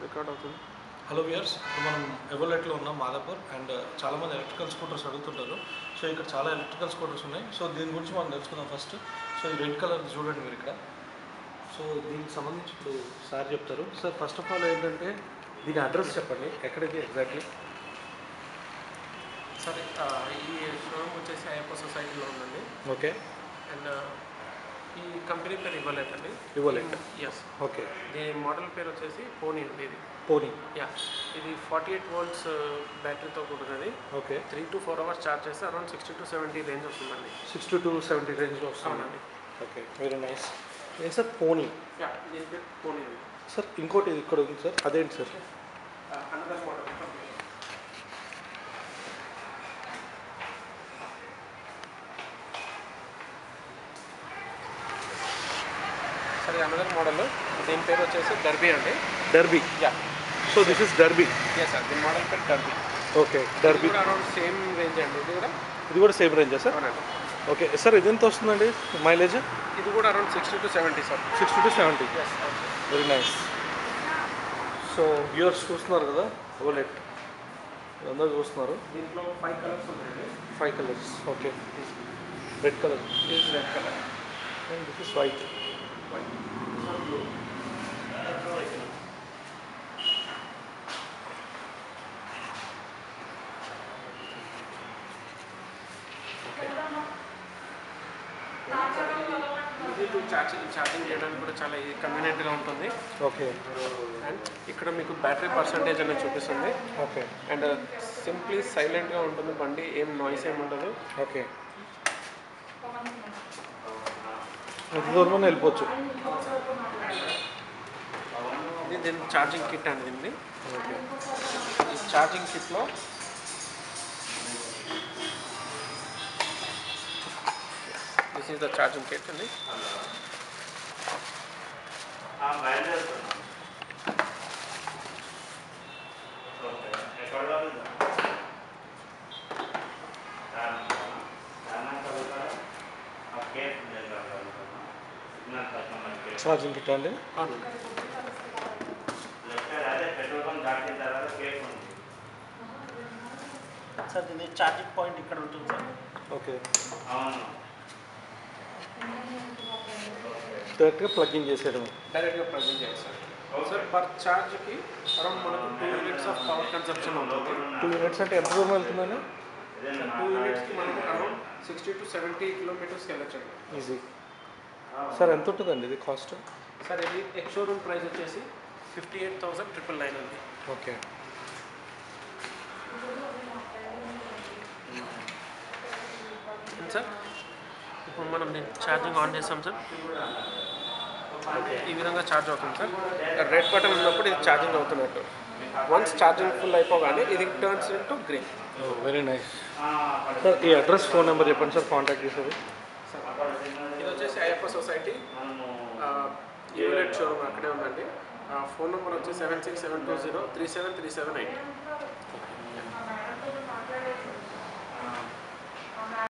Record అవుతుంది. Hello viewers, ఇప్పుడు మనం ఎవోలెట్లో ఉన్నాం మాదాపూర్. అండ్ చాలామంది ఎలక్ట్రికల్ స్కూటర్స్ అడుగుతుంటారు. సో ఇక్కడ చాలా ఎలక్ట్రికల్ స్కూటర్స్ ఉన్నాయి. సో దీని గురించి మనం తెలుసుకుందాం ఫస్ట్. సో ఈ రెడ్ కలర్ చూడండి మీరు ఇక్కడ. సో దీనికి సంబంధించి ఇప్పుడు సార్ చెప్తారు. సార్ ఫస్ట్ ఆఫ్ ఆల్ ఏంటంటే దీని అడ్రస్ చెప్పండి, ఎక్కడికి ఎగ్జాక్ట్లీ? సరే, ఈ షోరూమ్ వచ్చేసి అయ్యప్ప సొసైటీలో ఉందండి. ఓకే. అండ్ ఈ కంపెనీ పేరు ఇవ్వలేట్ అండి. ఇవ్వలేట్. ఎస్. ఓకే. దీని మోడల్ పేరు వచ్చేసి పోనీ అండి. ఇది పోనీ. యా, ఇది 48 volts బ్యాటరీతో కూడుకున్నది. ఓకే. 3 to 4 hours ఛార్జ్ చేస్తే అరౌండ్ 60 to 70 రేంజ్ వస్తుందండి. 60 to 70 రేంజ్లో వస్తుందండి. Okay, very nice. ఏం సార్ పోనీ? యా, దీని పేరు పోనీ అండి. సార్ ఇంకోటి ఇక్కడ ఉంది సార్, అదేంటి సార్? Another model. సరే, అనదర్ మోడల్. దీని పేరు వచ్చేసి డర్బీ అండి. Derby. Yeah. So this is Derby. Yes sir, దీని మోడల్ పేరు Derby. Okay, Derby. Around same range అండి. ఇది కూడా సేమ్ రేంజా సార్? అవునండి. ఓకే సార్, ఇది ఎంత వస్తుందండి మైలేజ్? ఇది కూడా around 60 to 70 sir. 60 to 70. Yes. Very nice. So viewers చూస్తున్నారు కదా, ఎవోలెట్ అందరూ చూస్తున్నారు. దీంట్లో 5 కలర్స్ ఉన్నాయండి. 5 colours. Okay. Red colour. This red colour and this is white. Blue. ఇది ఛార్జింగ్ చేయడానికి కూడా చాలా కన్వీనియంట్గా ఉంటుంది. ఓకే. అండ్ ఇక్కడ మీకు బ్యాటరీ పర్సంటేజ్ అనేది చూపిస్తుంది. ఓకే. అండ్ సింప్లీ సైలెంట్గా ఉంటుంది బండి, ఏం నాయిస్ ఏమి ఉండదు. ఓకే. ఎంత దూరం వెళ్ళిపోవచ్చు. ఇది దీని ఛార్జింగ్ కిట్ అండి. దీన్ని ఓకే. ఈ ఛార్జింగ్ కిట్లో this is the charging kit అండి. ఛార్జింగ్ కిట్ అండి. సార్ దీని ఛార్జింగ్ పాయింట్ ఇక్కడ ఉంటుంది సార్. ఓకే. డైరెక్ట్గా ప్లగ్ఇన్ చేసేయడం. డైరెక్ట్గా ప్లగ్ఇన్ చేయాలి సార్. సార్ పర్ ఛార్జ్కి అరౌండ్ మనకు 2 units ఆఫ్ పవర్ కన్సంప్షన్ ఉంటుంది. 2 units అంటే ఎంత దూరం వెళ్తుందండి? 2 unitsకి మనకు అరౌండ్ 60 to 70 kilometers వెళ్ళొచ్చండి. ఈజీ. సార్ ఎంత ఉంటుందండి ఇది కాస్ట్? సార్ ఇది ఎక్స్ షోరూమ్ ప్రైస్ వచ్చేసి 58,999 అండి. ఓకే. సార్ ఇప్పుడు మనం ఛార్జింగ్ ఆన్ చేస్తాం సార్. ఈ విధంగా ఛార్జ్ అవుతుంది సార్. రెడ్ బటన్ ఉన్నప్పుడు ఇది ఛార్జింగ్ అవుతున్నట్టు. వన్స్ ఛార్జింగ్ ఫుల్ అయిపోగానే ఇది turns into green. Very nice. Sir ఈ అడ్రస్, ఫోన్ నెంబర్ చెప్పండి సార్, కాంటాక్ట్ చేసేది. ఇది వచ్చేసి అయ్యప్ప సొసైటీ ఎవోలెట్ షోరూమ్ అక్కడే ఉందండి. ఫోన్ నెంబర్ వచ్చి 7672037378.